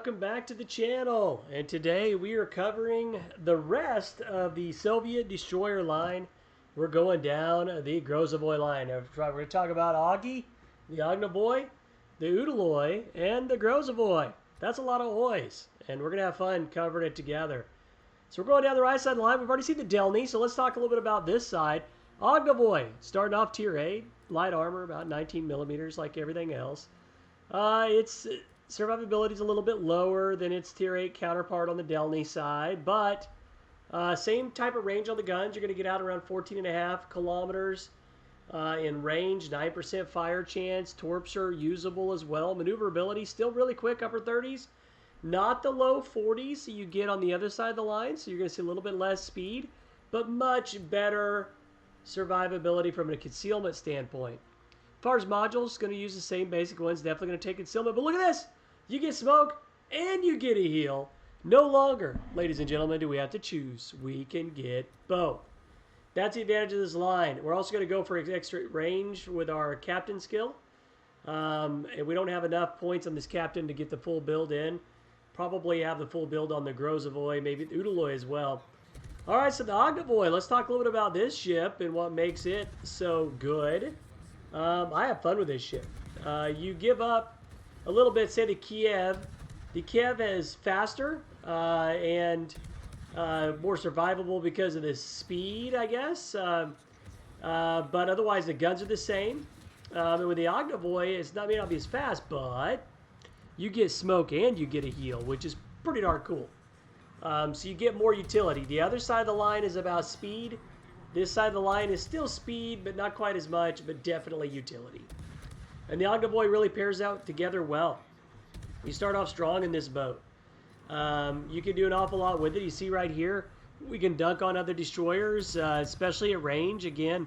welcome back to the channel. And today we are covering the rest of the Soviet destroyer line. We're going down the Grozovoi line. We're going to talk about Augie, the Ognevoi, the Udaloi, and the Grozovoi. That's a lot of ois, and we're going to have fun covering it together. So we're going down the right side of the line. We've already seen the Delny, so let's talk a little bit about this side. Ognevoi, starting off Tier 8, light armor, about 19 millimeters like everything else. Its survivability is a little bit lower than its Tier 8 counterpart on the Delny side, but same type of range on the guns. You're going to get out around 14.5 kilometers in range, 9% fire chance. Torps are usable as well. Maneuverability still really quick, upper 30s. Not the low 40s you get on the other side of the line, so you're going to see a little bit less speed, but much better survivability from a concealment standpoint. As far as modules, going to use the same basic ones. Definitely going to take concealment. But look at this. You get smoke and you get a heal. No longer, ladies and gentlemen, do we have to choose. We can get both. That's the advantage of this line. We're also going to go for extra range with our captain skill. And we don't have enough points on this captain to get the full build in. Probably have the full build on the Grozovoi, maybe the Udaloi as well. All right, so the Ognevoi. Let's talk a little bit about this ship and what makes it so good. I have fun with this ship. You give up a little bit, say, to Kiev. The Kiev is faster and more survivable because of the speed, I guess. But otherwise, the guns are the same. And with the Ognevoi, it may not be as fast, but you get smoke and you get a heal, which is pretty darn cool. So you get more utility. The other side of the line is about speed. This side of the line is still speed, but not quite as much, but definitely utility. And the Ognevoi really pairs out together well. You start off strong in this boat. You can do an awful lot with it. You see right here, we can dunk on other destroyers, especially at range. Again,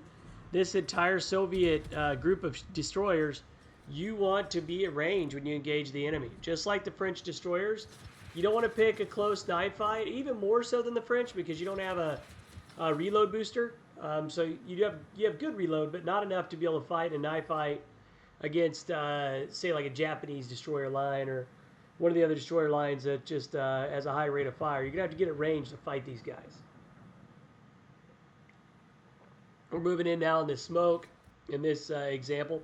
this entire Soviet group of destroyers, you want to be at range when you engage the enemy. Just like the French destroyers, you don't want to pick a close knife fight, even more so than the French, because you don't have a reload booster. So you have good reload, but not enough to be able to fight a knife fight against, say, like a Japanese destroyer line or one of the other destroyer lines that just has a high rate of fire. You're going to have to get at range to fight these guys. We're moving in now in this smoke in this example.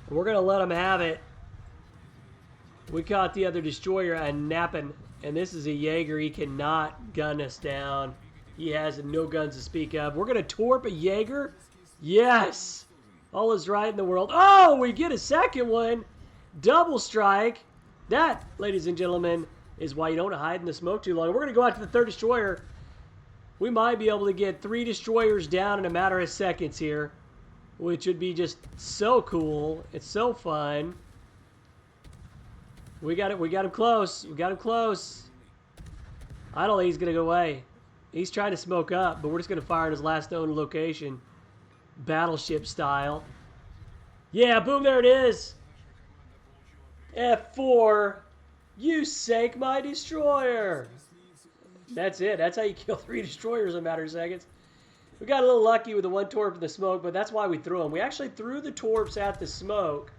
We're going to let them have it. We caught the other destroyer napping, and this is a Jaeger. He cannot gun us down. He has no guns to speak of. We're going to torp a Jaeger. Yes. All is right in the world. Oh, we get a second one. Double strike. That, ladies and gentlemen, is why you don't hide in the smoke too long. We're going to go out to the third destroyer. We might be able to get 3 destroyers down in a matter of seconds here, which would be just so cool. It's so fun. We got it. We got him close. We got him close. I don't think he's going to go away. He's trying to smoke up, but we're just going to fire at his last known location. Battleship style. Yeah, boom, there it is. F4. You sank my destroyer. That's it. That's how you kill 3 destroyers in a matter of seconds. We got a little lucky with the 1 torp in the smoke, but that's why we threw them. We actually threw the torps at the smoke,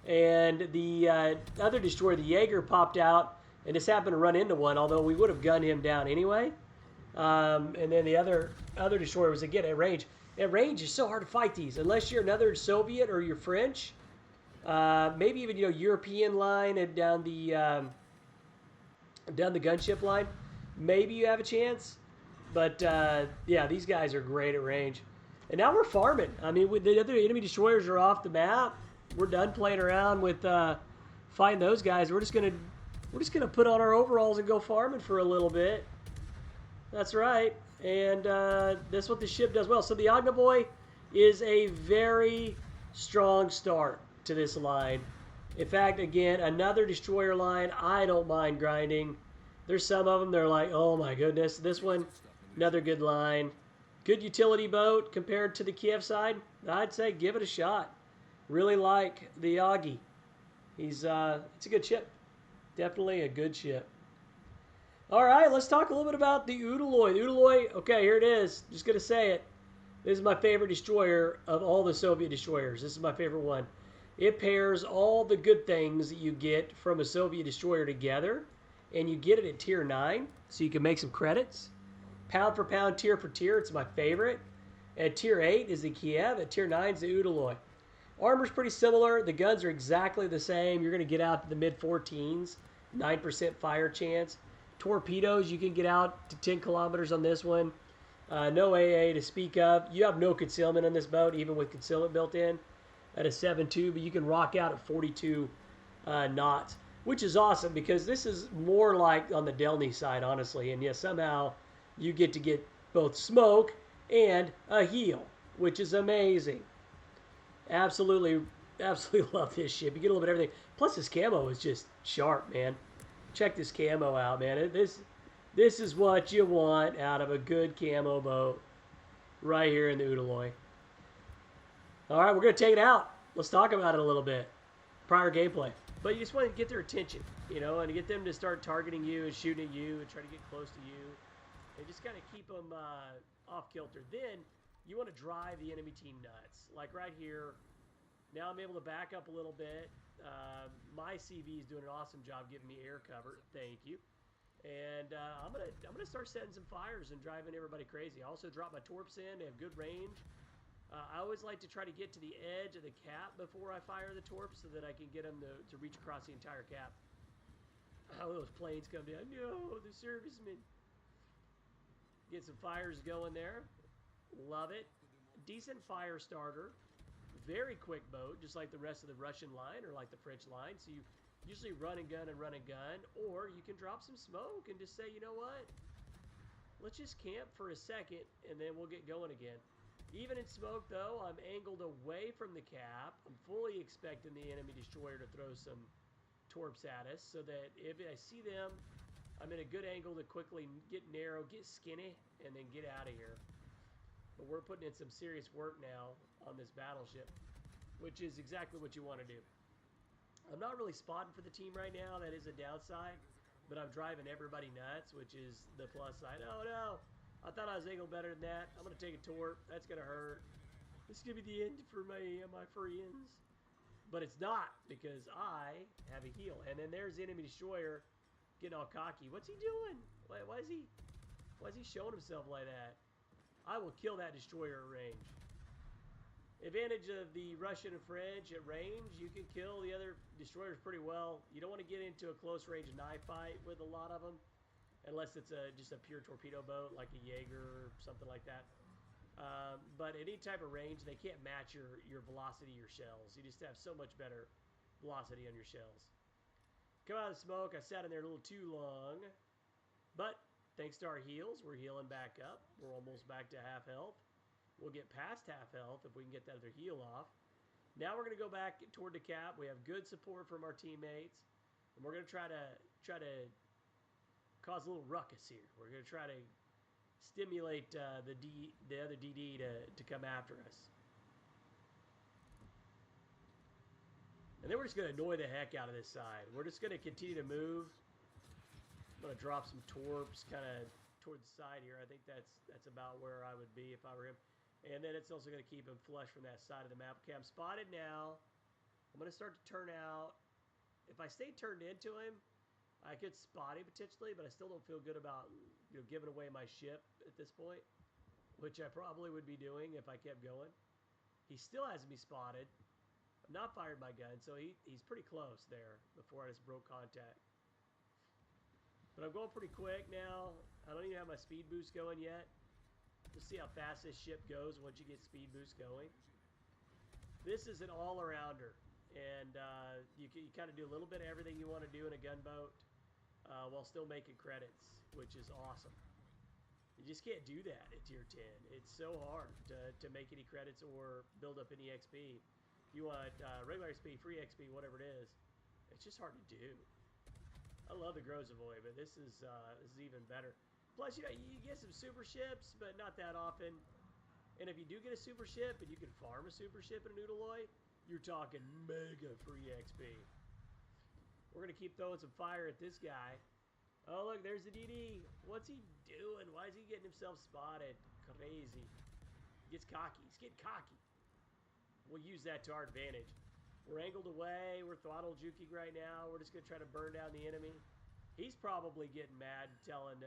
and the other destroyer, the Jaeger, popped out and just happened to run into one, although we would have gunned him down anyway. And then the other destroyer was, again, at range. At range, it's so hard to fight these, unless you're another Soviet or you're French. Maybe even, European line and down the gunship line. Maybe you have a chance. But, yeah, these guys are great at range. And now we're farming. I mean, the other enemy destroyers are off the map. We're done playing around with fighting those guys. We're just gonna put on our overalls and go farming for a little bit. That's right. And that's what the ship does well. So the Ognevoi is a very strong start to this line. In fact, again, another destroyer line I don't mind grinding. There's some of them they're like, oh my goodness. This one, another good line. Good utility boat compared to the Kiev side. I'd say give it a shot. Really like the Augie. It's a good ship. Definitely a good ship. All right, let's talk a little bit about the Udaloi. The Udaloi, okay, here it is. Just going to say it. This is my favorite destroyer of all the Soviet destroyers. This is my favorite one. It pairs all the good things that you get from a Soviet destroyer together, and you get it at tier 9, so you can make some credits. Pound for pound, tier for tier, it's my favorite. At tier 8 is the Kiev, at tier 9 is the Udaloi. Armor's pretty similar, the guns are exactly the same. You're going to get out to the mid 14s, 9% fire chance. Torpedoes, you can get out to 10 kilometers on this one. No AA to speak of. You have no concealment on this boat, even with concealment built in at a 7.2, but you can rock out at 42 knots, which is awesome because this is more like on the Delny side, honestly. And yes, somehow you get to get both smoke and a heal, which is amazing. Absolutely, absolutely love this ship. You get a little bit of everything. Plus, this camo is just sharp, man. Check this camo out, man. This is what you want out of a good camo boat right here in the Udaloi. All right, we're going to take it out. Let's talk about it a little bit. Prior gameplay. But you just want to get their attention, you know, and get them to start targeting you and shooting at you and try to get close to you. And just kind of keep them off kilter. Then you want to drive the enemy team nuts. Like right here, now I'm able to back up a little bit. My CV is doing an awesome job giving me air cover. Thank you. And I'm gonna start setting some fires and driving everybody crazy. I also drop my torps in. They have good range. I always like to try to get to the edge of the cap before I fire the torps so that I can get them to reach across the entire cap. Oh, those planes come down. No, the servicemen. Get some fires going there. Love it. Decent fire starter. Very quick boat, just like the rest of the Russian line or like the French line. So you usually run and gun, or you can drop some smoke and just say, you know what? Let's just camp for a second and then we'll get going again. Even in smoke, though, I'm angled away from the cap. I'm fully expecting the enemy destroyer to throw some torps at us so that if I see them, I'm in a good angle to quickly get narrow, get skinny, and then get out of here. But we're putting in some serious work now on this battleship, which is exactly what you want to do. I'm not really spotting for the team right now. That is a downside, but I'm driving everybody nuts, which is the plus side. Oh, no. I thought I was angled better than that. I'm going to take a torp. That's going to hurt. This is going to be the end for my friends. But it's not, because I have a heal. And then there's the enemy destroyer getting all cocky. What's he doing? Why is he showing himself like that? I will kill that destroyer at range. Advantage of the Russian and French at range, you can kill the other destroyers pretty well. You don't want to get into a close range knife fight with a lot of them, unless it's just a pure torpedo boat like a Jaeger or something like that. But any type of range, they can't match your velocity of your shells. You just have so much better velocity on your shells. Come out of the smoke. I sat in there a little too long. But thanks to our heals, we're healing back up. We're almost back to half health. We'll get past half health if we can get that other heal off. Now we're going to go back toward the cap. We have good support from our teammates. And we're going to try to cause a little ruckus here. We're going to try to stimulate the other DD to come after us. And then we're just going to annoy the heck out of this side. We're just going to continue to move. I'm going to drop some torps kind of towards the side here. I think that's about where I would be if I were him. And then it's also going to keep him flush from that side of the map. Okay, I'm spotted now. I'm going to start to turn out. If I stay turned into him, I could spot him potentially, but I still don't feel good about giving away my ship at this point, which I probably would be doing if I kept going. He still hasn't been spotted. I've not fired my gun, so he's pretty close there before I just broke contact. But I'm going pretty quick now. I don't even have my speed boost going yet. We'll see how fast this ship goes once you get speed boost going. This is an all-arounder, and you kind of do a little bit of everything you want to do in a gunboat while still making credits, which is awesome. You just can't do that at Tier 10. It's so hard to make any credits or build up any XP. If you want regular XP, free XP, whatever it is, it's just hard to do. I love the Grozovoi, but this is even better. Plus, you get some super ships, but not that often. And if you do get a super ship and you can farm a super ship in an Udaloi, you're talking mega free XP. We're going to keep throwing some fire at this guy. Oh, look, there's the DD. What's he doing? Why is he getting himself spotted? Crazy. He gets cocky. He's getting cocky. We'll use that to our advantage. We're angled away. We're throttle juking right now. We're just going to try to burn down the enemy. He's probably getting mad, telling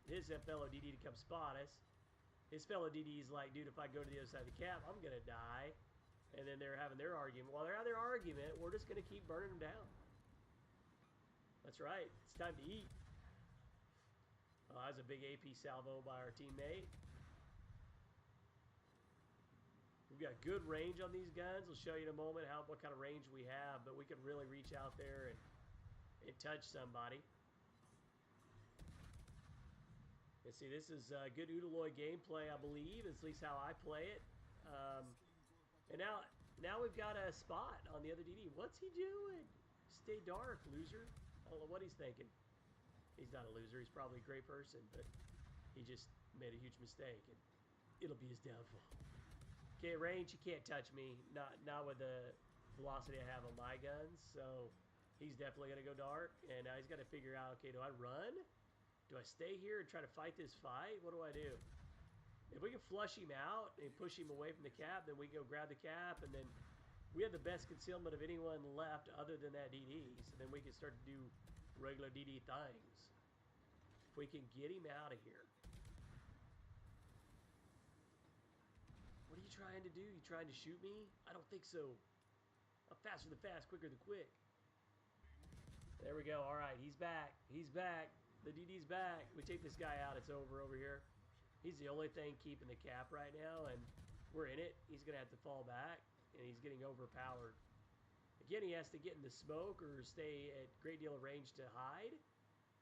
his fellow DD to come spot us. His fellow DD's like, dude, if I go to the other side of the cap, I'm going to die. And then they're having their argument. While they're having their argument, we're just going to keep burning them down. That's right. It's time to eat. Oh, that's a big AP salvo by our teammate. We've got good range on these guns. I'll show you in a moment what kind of range we have, but we can really reach out there and touch somebody. And see, this is good Udaloi gameplay, I believe. At least how I play it. And now we've got a spot on the other DD. What's he doing? Stay dark, loser. I don't know what he's thinking. He's not a loser. He's probably a great person, but he just made a huge mistake, and it'll be his downfall. Okay, range, you can't touch me. Not with the velocity I have on my guns, so he's definitely going to go dark, and now he's got to figure out, okay, do I run? Do I stay here and try to fight this fight? What do I do? If we can flush him out and push him away from the cap, then we go grab the cap, and then we have the best concealment of anyone left other than that DD, so then we can start to do regular DD things. If we can get him out of here. What are you trying to do? You trying to shoot me? I don't think so. I'm faster than fast, quicker than quick. There we go. All right, he's back. He's back. The DD's back. We take this guy out. It's over here. He's the only thing keeping the cap right now, and we're in it. He's going to have to fall back, and he's getting overpowered. Again, he has to get in the smoke or stay at a great deal of range to hide,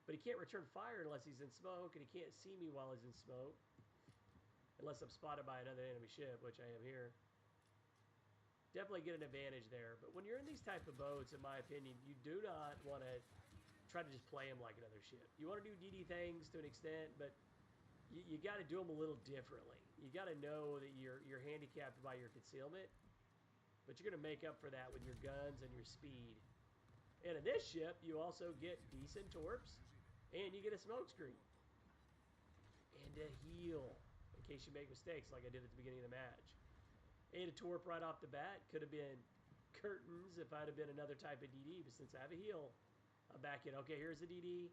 but he can't return fire unless he's in smoke, and he can't see me while he's in smoke. Unless I'm spotted by another enemy ship, which I am here. Definitely get an advantage there. But when you're in these type of boats, in my opinion, you do not want to try to just play them like another ship. You want to do DD things to an extent, but you got to do them a little differently. You got to know that you're handicapped by your concealment, but you're going to make up for that with your guns and your speed. And in this ship, you also get decent torps, and you get a smoke screen. And a heal. In case you make mistakes like I did at the beginning of the match. Ate a torp right off the bat. Could have been curtains if I'd have been another type of DD, but since I have a heal, I'm back in. Okay, here's the DD.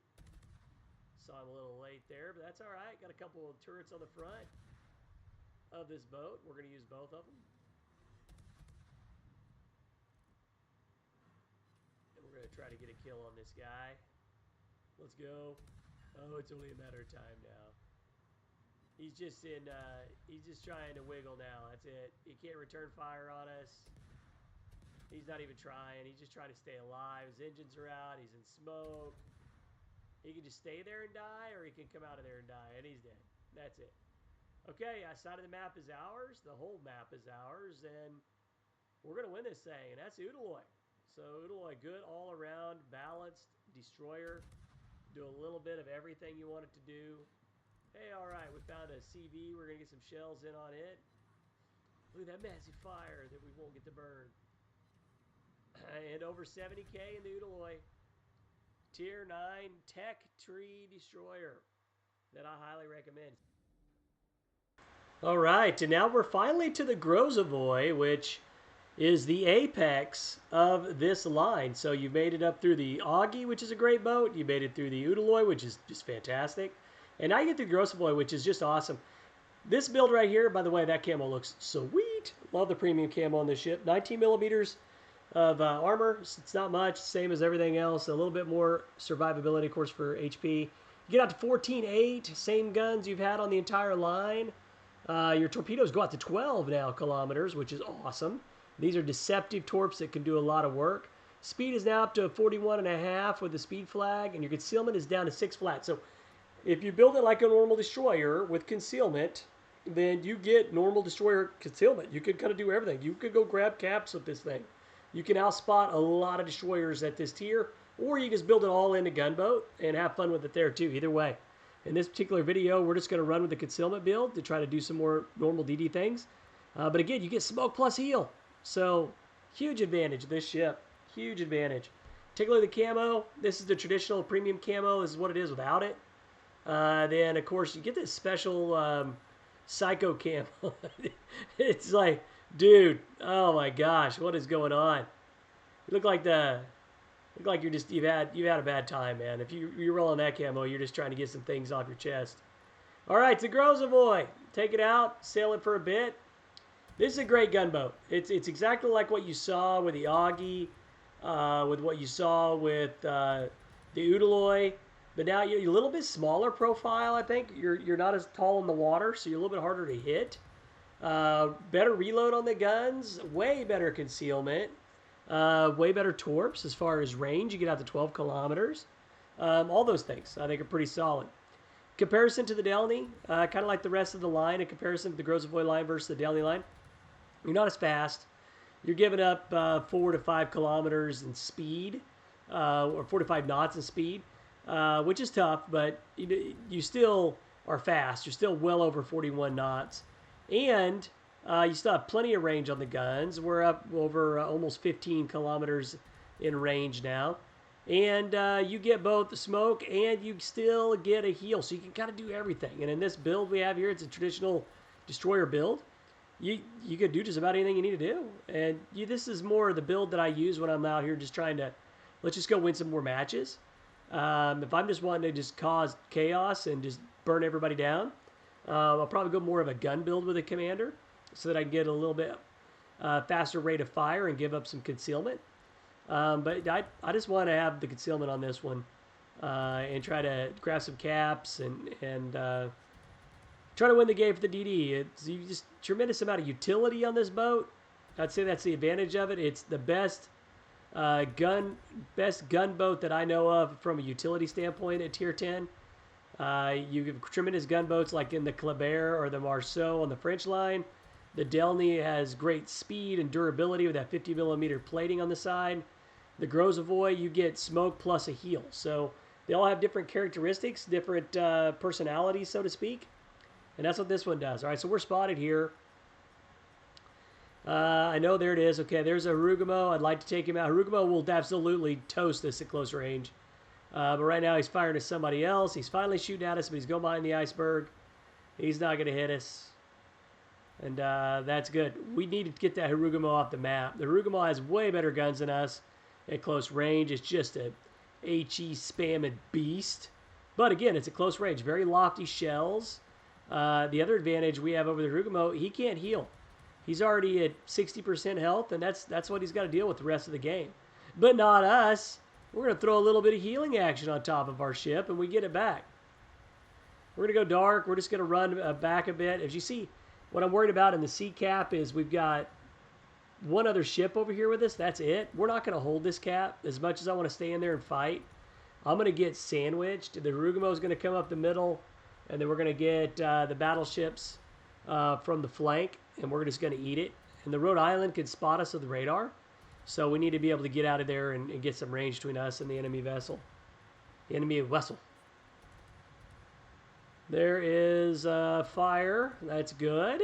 Saw him a little late there, but that's all right. Got a couple of turrets on the front of this boat. We're going to use both of them. And we're going to try to get a kill on this guy. Let's go. Oh, it's only a matter of time now. He's just in, he's just trying to wiggle now. That's it. He can't return fire on us. He's not even trying. He's just trying to stay alive. His engines are out. He's in smoke. He can just stay there and die, or he can come out of there and die, and he's dead. That's it. Okay, our side of the map is ours. The whole map is ours, and we're going to win this thing, and that's Udaloi. So Udaloi, good all-around, balanced destroyer. Do a little bit of everything you want it to do. Hey, all right, we found a CV. We're going to get some shells in on it. Look at that massive fire that we won't get to burn. And over 70K in the Udaloi. Tier 9 Tech Tree Destroyer that I highly recommend. All right, and now we're finally to the Grozovoi, which is the apex of this line. So you made it up through the Ogi, which is a great boat. You made it through the Udaloi, which is just fantastic. And now you get the Grozovoi, which is just awesome. This build right here, by the way, that camo looks sweet. Love the premium camo on this ship. 19 millimeters of armor. It's not much, same as everything else. A little bit more survivability, of course, for HP. You get out to 14.8, same guns you've had on the entire line. Your torpedoes go out to 12 now kilometers, which is awesome. These are deceptive torps that can do a lot of work. Speed is now up to 41.5 with the speed flag, and your concealment is down to 6 flat. So if you build it like a normal destroyer with concealment, then you get normal destroyer concealment. You could kind of do everything. You could go grab caps with this thing. You can outspot a lot of destroyers at this tier, or you just build it all in a gunboat and have fun with it there too. Either way. In this particular video, we're just going to run with the concealment build to try to do some more normal DD things. But again, you get smoke plus heal. So huge advantage of this ship. Huge advantage. Take a look at the camo. This is the traditional premium camo. This is what it is without it. Then, of course, you get this special psycho camo. It's like Dude, oh my gosh, what is going on? You look like you've had a bad time, man. If you're rolling that camo, you're just trying to get some things off your chest. All right, it's a Grozovoi. Take it out, sail it for a bit. This is a great gunboat. It's exactly like what you saw with the Augie, with what you saw with the Udaloi, but now you're a little bit smaller profile. I think you're not as tall in the water, so you're a little bit harder to hit. Better reload on the guns, way better concealment, way better torps as far as range. You get out to 12 kilometers. All those things I think are pretty solid. Comparison to the Delny, kind of like the rest of the line. In comparison to the Grozovoi line versus the Delny line, you're not as fast. You're giving up 4 to 5 kilometers in speed, or 4 to 5 knots in speed, which is tough, but you still are fast. You're still well over 41 knots. And you still have plenty of range on the guns. We're up over almost 15 kilometers in range now. And you get both the smoke and you still get a heal. So you can kind of do everything. And in this build we have here, it's a traditional destroyer build. You could do just about anything you need to do. And this is more the build that I use when I'm out here just trying to, let's just go win some more matches. If I'm just wanting to just cause chaos and just burn everybody down, I'll probably go more of a gun build with a commander so that I can get a little bit faster rate of fire and give up some concealment. But I just want to have the concealment on this one and try to grab some caps and try to win the game for the DD. It's just tremendous amount of utility on this boat. I'd say that's the advantage of it. It's the best gun boat that I know of from a utility standpoint at Tier 10. You have tremendous gunboats like in the Kleber or the Marceau on the French line. The Delny has great speed and durability with that 50 millimeter plating on the side. The Grozovoi, you get smoke plus a heal. So they all have different characteristics, different personalities, so to speak. And that's what this one does. All right, so we're spotted here. I know there it is. Okay, there's a Harugumo. I'd like to take him out. Harugumo will absolutely toast this at close range. But right now he's firing at somebody else. He's finally shooting at us, but he's going behind the iceberg. He's not going to hit us. And that's good. We need to get that Harugumo off the map. The Harugumo has way better guns than us at close range. It's just a HE spamming beast. But again, it's at close range. Very lofty shells. The other advantage we have over the Harugumo, he can't heal. He's already at 60% health, and that's what he's got to deal with the rest of the game. But not us. We're going to throw a little bit of healing action on top of our ship, and we get it back. We're going to go dark. We're just going to run back a bit. As you see, what I'm worried about in the sea cap is we've got one other ship over here with us. That's it. We're not going to hold this cap as much as I want to stay in there and fight. I'm going to get sandwiched. The Harugumo is going to come up the middle, and then we're going to get the battleships from the flank, and we're just going to eat it. And the Rhode Island can spot us with the radar. So we need to be able to get out of there and get some range between us and the enemy vessel. The enemy vessel. There is fire. That's good.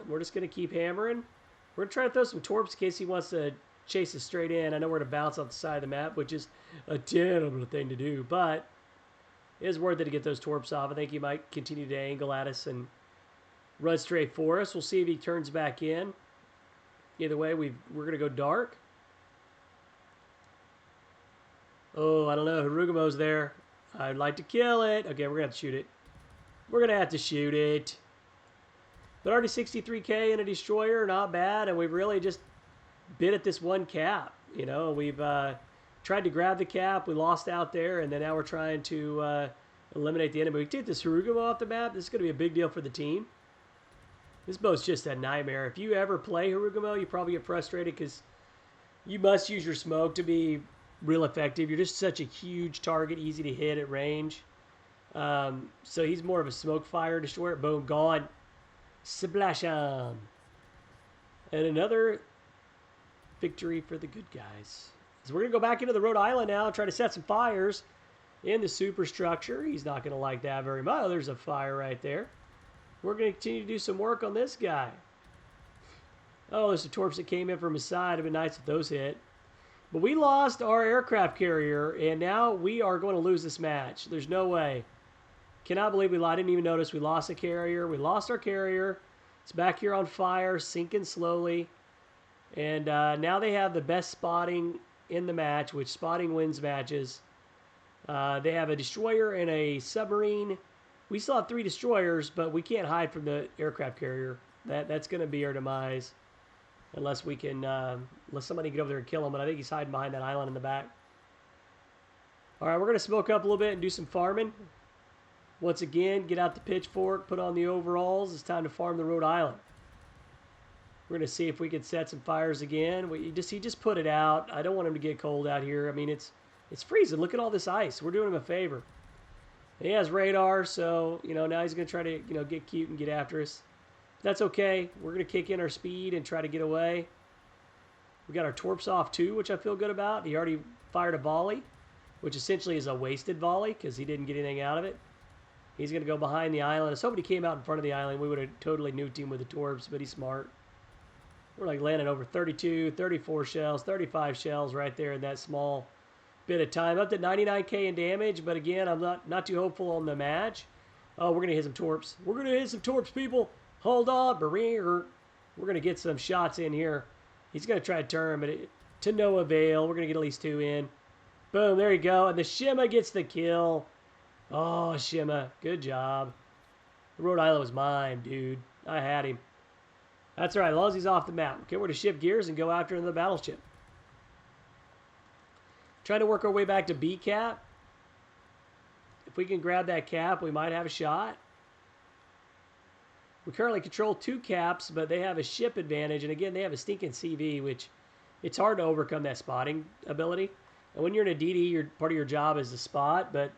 We're just going to keep hammering. We're going to try to throw some torps in case he wants to chase us straight in. I know we're going to bounce off the side of the map, which is a terrible thing to do. But it is worth it to get those torps off. I think he might continue to angle at us and run straight for us. We'll see if he turns back in. Either way, we're going to go dark. Oh, I don't know. Harugumo's there. I'd like to kill it. Okay, we're going to have to shoot it. We're going to have to shoot it. But already 63K in a destroyer, not bad. And we've really just bit at this one cap. You know, we've tried to grab the cap. We lost out there. And then now we're trying to eliminate the enemy. We take this Harugumo off the map. This is going to be a big deal for the team. This boat's just a nightmare. If you ever play Harugumo, you probably get frustrated because you must use your smoke to be real effective. You're just such a huge target, easy to hit at range. So he's more of a smoke fire destroyer. Boom, gone. Splash on. And another victory for the good guys. So we're going to go back into the Rhode Island now and try to set some fires in the superstructure. He's not going to like that very much. Oh, there's a fire right there. We're going to continue to do some work on this guy. Oh, there's some torps that came in from his side. It'd been nice if those hit. But we lost our aircraft carrier, and now we are going to lose this match. There's no way. Cannot believe I didn't even notice we lost a carrier. We lost our carrier. It's back here on fire, sinking slowly. And now they have the best spotting in the match, which spotting wins matches. They have a destroyer and a submarine. We still have 3 destroyers, but we can't hide from the aircraft carrier. That's going to be our demise, unless we can, unless somebody can get over there and kill him. But I think he's hiding behind that island in the back. All right, we're going to smoke up a little bit and do some farming. Once again, get out the pitchfork, put on the overalls. It's time to farm the Rhode Island. We're going to see if we can set some fires again. He just put it out. I don't want him to get cold out here. I mean, it's freezing. Look at all this ice. We're doing him a favor. He has radar, so, now he's going to try to, get cute and get after us. That's okay. We're going to kick in our speed and try to get away. We got our torps off too, which I feel good about. He already fired a volley, which essentially is a wasted volley because he didn't get anything out of it. He's going to go behind the island. If somebody came out in front of the island, we would have totally nuked him with the torps, but he's smart. We're like landing over 32, 34 shells, 35 shells right there in that small bit of time. Up to 99k in damage, but again, I'm not too hopeful on the match. Oh, we're going to hit some torps. We're going to hit some torps, people. Hold on. We're going to get some shots in here. He's going to try to turn, but to no avail. We're going to get at least 2 in. Boom, there you go. And the Shima gets the kill. Oh, Shima, good job. Rhode Island was mine, dude. I had him. That's all right, as long as he's off the map. Okay, we're to shift gears and go after the battleship. Trying to work our way back to B cap. If we can grab that cap, we might have a shot. We currently control 2 caps, but they have a ship advantage. And again, they have a stinking CV, which it's hard to overcome that spotting ability. And when you're in a DD, part of your job is to spot, but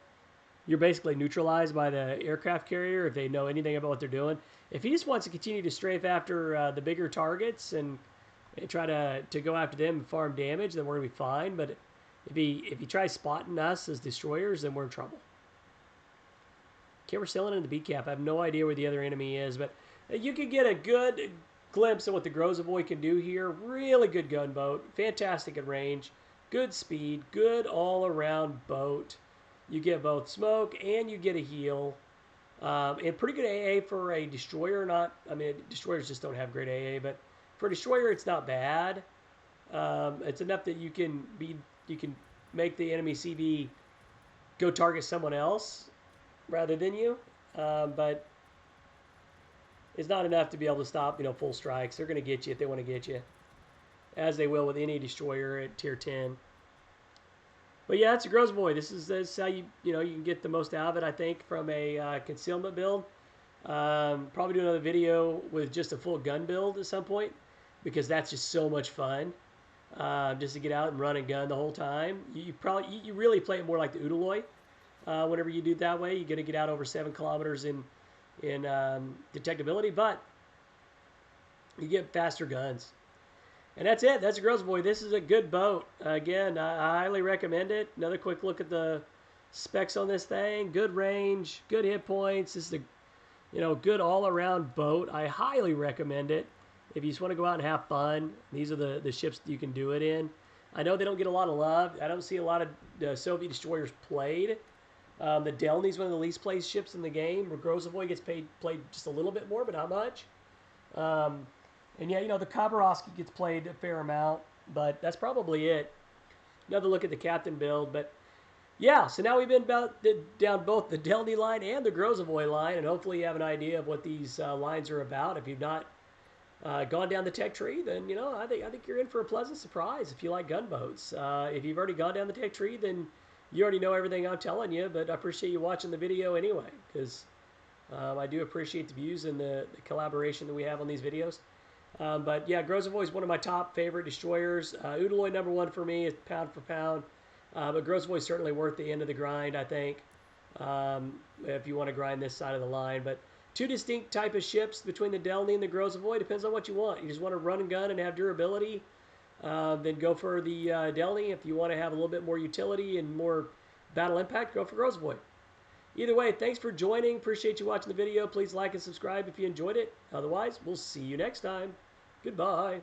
you're basically neutralized by the aircraft carrier if they know anything about what they're doing. If he just wants to continue to strafe after the bigger targets and try to go after them and farm damage, then we're going to be fine. But if he tries spotting us as destroyers, then we're in trouble. Okay, we're sailing into the B cap. I have no idea where the other enemy is, but you can get a good glimpse of what the Grozovoi can do here. Really good gunboat, fantastic at range, good speed, good all-around boat. You get both smoke and you get a heal. And pretty good AA for a destroyer. Destroyers just don't have great AA, but for a destroyer, it's not bad. It's enough that you can make the enemy CV go target someone else rather than you. But it's not enough to be able to stop, full strikes. They're going to get you if they want to get you, as they will with any destroyer at tier 10. But yeah, it's a Grozovoi. This is how you can get the most out of it, I think, from a concealment build. Probably do another video with just a full gun build at some point, because that's just so much fun. Just to get out and run and gun the whole time. You really play it more like the Udaloi. Whenever you do it that way, you're going to get out over 7 kilometers in detectability, but you get faster guns. And that's it. That's a Grozovoi. This is a good boat. Again, I highly recommend it. Another quick look at the specs on this thing. Good range, good hit points. This is a good all-around boat. I highly recommend it. If you just want to go out and have fun, these are the ships that you can do it in. I know they don't get a lot of love. I don't see a lot of Soviet destroyers played. The Delny is one of the least played ships in the game. Grozovoi gets played just a little bit more, but not much. And yeah, the Khabarovsky gets played a fair amount, but that's probably it. Another look at the captain build, but yeah, so now we've been down both the Delny line and the Grozovoi line, and hopefully you have an idea of what these lines are about. If you've not gone down the tech tree, then I think you're in for a pleasant surprise if you like gunboats. If you've already gone down the tech tree, then you already know everything I'm telling you, but I appreciate you watching the video anyway, because I do appreciate the views and the collaboration that we have on these videos. But yeah, Grozovoi is one of my top favorite destroyers. Udaloi #1 for me is pound for pound. But Grozovoi is certainly worth the end of the grind, I think, if you want to grind this side of the line. But 2 distinct type of ships between the Delny and the Grozovoi. Depends on what you want. You just want to run and gun and have durability, then go for the Delny. If you want to have a little bit more utility and more battle impact, go for Grozovoi. Either way, thanks for joining. Appreciate you watching the video. Please like and subscribe if you enjoyed it. Otherwise, we'll see you next time. Goodbye.